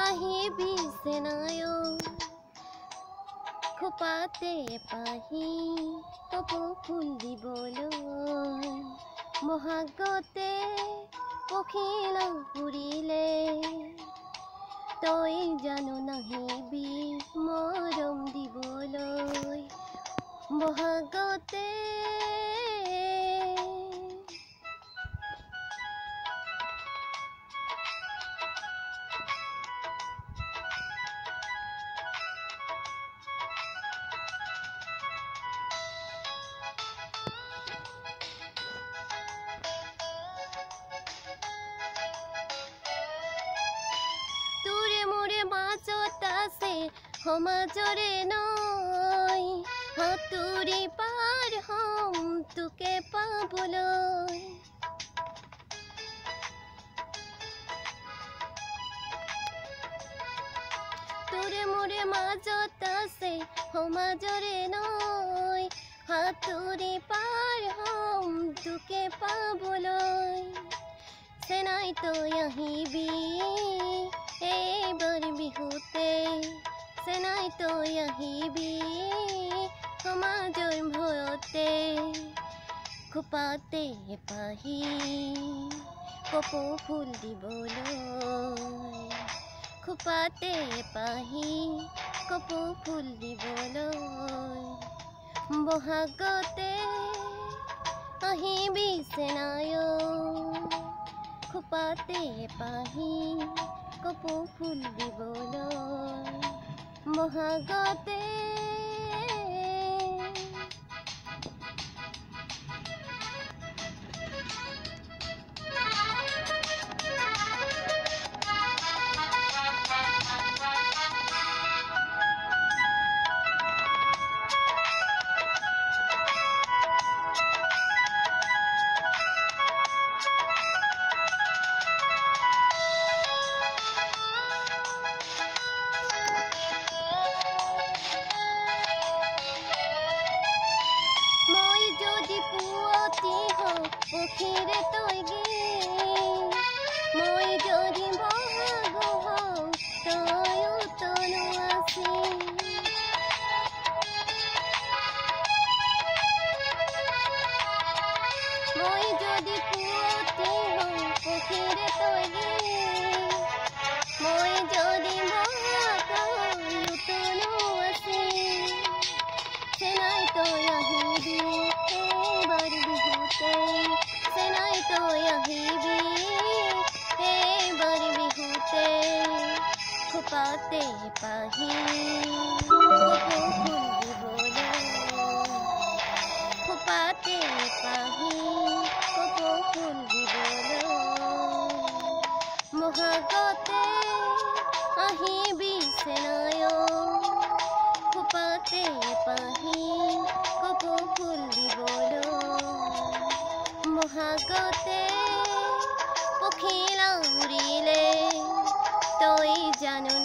আহিবি চেনায়ো খোপাতে পাহি কপৌ ফুল দিবলৈ বহাগতে পখিলা উৰিলে তই জানো নাহিবি মৰম দিবলৈ বহাগতে সমাজৰে নৈ হাতুৰি পাৰ হম তোকে পাবলৈ তোৰে মোৰে মাজত আছে সমাজৰে নৈ হাতুৰি পাৰ হম তোকে পাবলৈ চেনাই তই আহিবি এইবাৰ বিহুতে চেনাই তই আহিবি সমাজৰ ভয়তে খোপাতে পাহি কপৌ ফুল দিবলৈ খোপাতে পাহি কপৌ ফুল দিবলৈ বহাগতে আহিবি চেনায়ো খোপাতে পাহি কপৌ ফুল দিবলৈ বহাগতে পখিৰে তই গীত মই যদি বহাগ হওঁ তয়ো তনু আছি মই যদি পুৱতি হওঁ পখিৰে তই গীত মই যদি বহাগ হওঁ তনু আছি চেনাই তই আহিবি এইবাৰ বিহুতে চেনাই তই আহিবি এইবাৰ বিহুতে খোপাতে পাহি কপৌ ফুল দিবলৈ খোপাতে পাহি কপৌ ফুল দিবলৈ বহাগতে আহিবি চেনায়ো খোপাতে পাহি কপৌ ফুল দিবলৈ বহাগতে পখিলা উৰিলে তই জানো